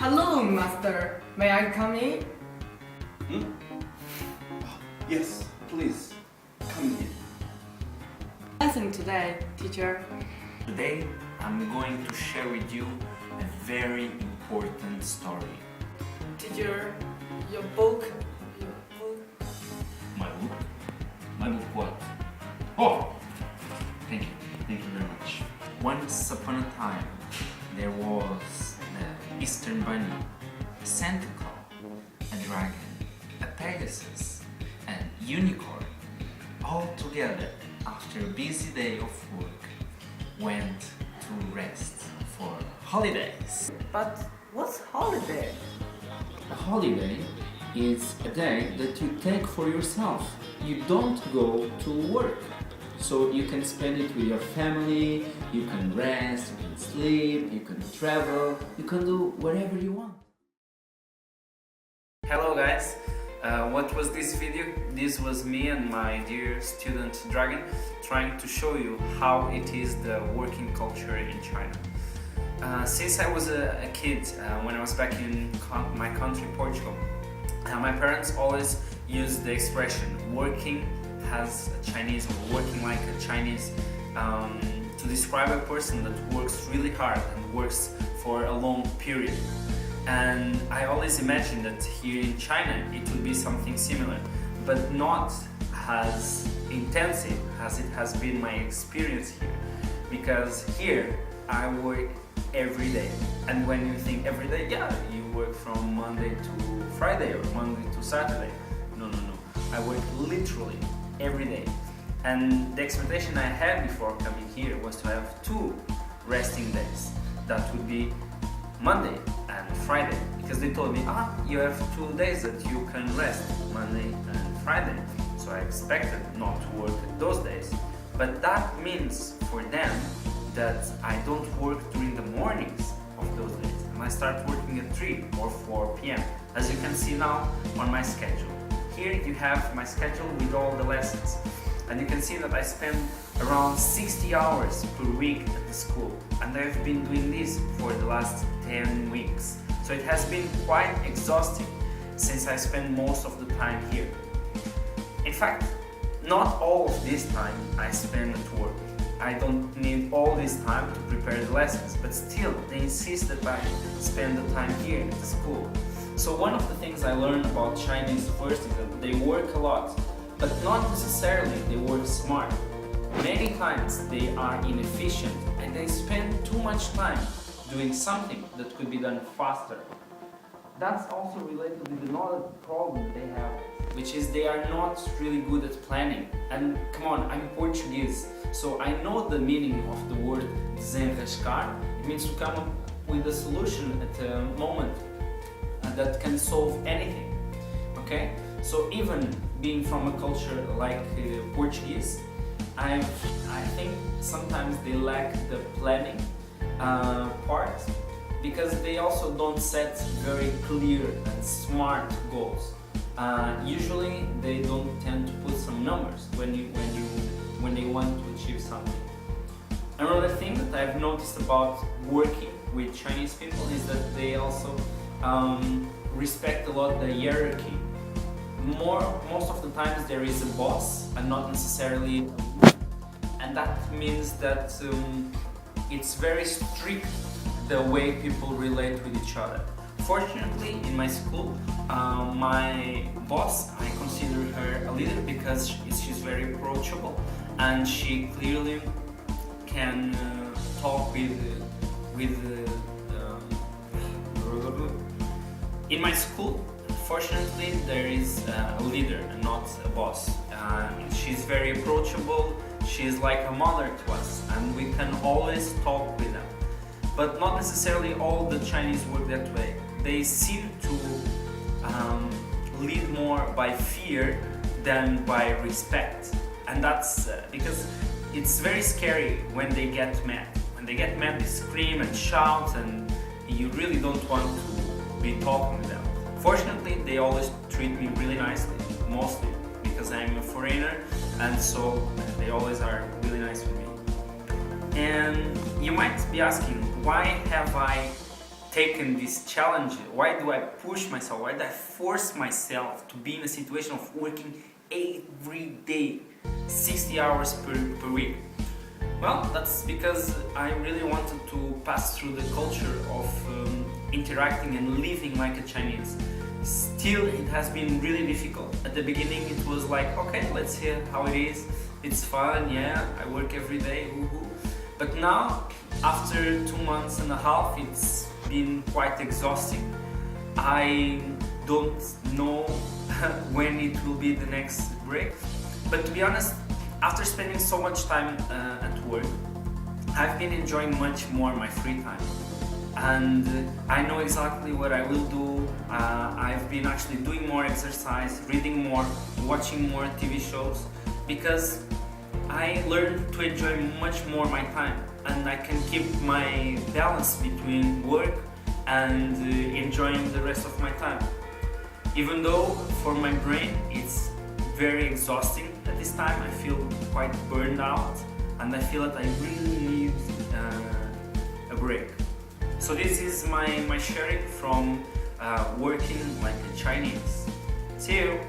Hello, master. May I come in? Yes, please, come in. Lesson today, teacher. Today I'm going to share with you a very important story. Teacher, your book. My book? My book what? Oh! Thank you very much. Once upon a time there was an Eastern Bunny, a Santa Claus, a dragon, a Pegasus, and unicorn, all together after a busy day of work went to rest for holidays. But what's holiday? A holiday is a day that you take for yourself. You don't go to work. So you can spend it with your family, you can rest, you can sleep, you can travel, you can do whatever you want. Hello guys, what was this video? This was me and my dear student Dragon trying to show you how it is the working culture in China. Since I was a kid, when I was back in my country, Portugal, my parents always used the expression working as a Chinese or working like a Chinese to describe a person that works really hard and works for a long period. And I always imagined that here in China it would be something similar, but not as intensive as it has been my experience here. Because here I work every day, and when you think every day, yeah, you work from Monday to Friday or Monday to Saturday. No, I work literally every day. And the expectation I had before coming here was to have 2 resting days. That would be Monday and Friday, because they told me, you have 2 days that you can rest, Monday and Friday. So I expected not to work those days. But that means for them that I don't work during the mornings of those days, and I start working at 3 or 4 p.m. as you can see now on my schedule. Here you have my schedule with all the lessons, and you can see that I spend around 60 hours per week at the school, and I've been doing this for the last 10 weeks. So it has been quite exhausting since I spend most of the time here. In fact, not all of this time I spend at work. I don't need all this time to prepare the lessons, but still they insist that I spend the time here at the school. So one of the things I learned about Chinese first is that they work a lot, but not necessarily they work smart. Many times they are inefficient and they spend too much time doing something that could be done faster. That's also related with another problem they have, which is they are not really good at planning. And come on, I'm Portuguese, so I know the meaning of the word desenrascar. It means to come up with a solution at a moment that can solve anything. Okay? So even being from a culture like Portuguese, I think sometimes they lack the planning part, because they also don't set very clear and smart goals. Usually they don't tend to put some numbers when they want to achieve something. Another thing that I've noticed about working with Chinese people is that they also respect a lot the hierarchy. Most of the times there is a boss and not necessarily, and that means that it's very strict the way people relate with each other. Fortunately, in my school, my boss, I consider her a leader because she's very approachable and she clearly can talk with in my school. Fortunately, there is a leader and not a boss. She's very approachable, she's like a mother to us, and we can always talk with them. But not necessarily all the Chinese work that way. They seem to lead more by fear than by respect. And that's because it's very scary when they get mad. When they get mad, they scream and shout, and you really don't want to be talking with them. Fortunately, they always treat me really nicely, mostly because I'm a foreigner, and so they always are really nice with me. And you might be asking, why have I taken this challenge? Why do I push myself? Why do I force myself to be in a situation of working every day, 60 hours per week? Well, that's because I really wanted to pass through the culture of interacting and living like a Chinese. Still, it has been really difficult. At the beginning it was like, okay, let's see how it is. It's fun, yeah, I work every day, woohoo. But now, after 2 months and a half, it's been quite exhausting. I don't know when it will be the next break. But to be honest, after spending so much time at work, I've been enjoying much more my free time. And I know exactly what I will do. I've been actually doing more exercise, reading more, watching more TV shows, because I learned to enjoy much more my time, and I can keep my balance between work and enjoying the rest of my time. Even though for my brain it's very exhausting at this time, I feel quite burned out and I feel that I really need a break. So this is my sharing from working like a Chinese. See you!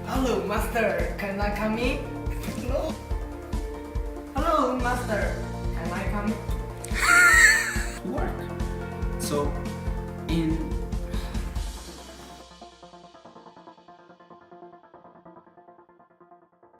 Hello, master. Can I come in? No. Hello, master. Can I come in? Work. So in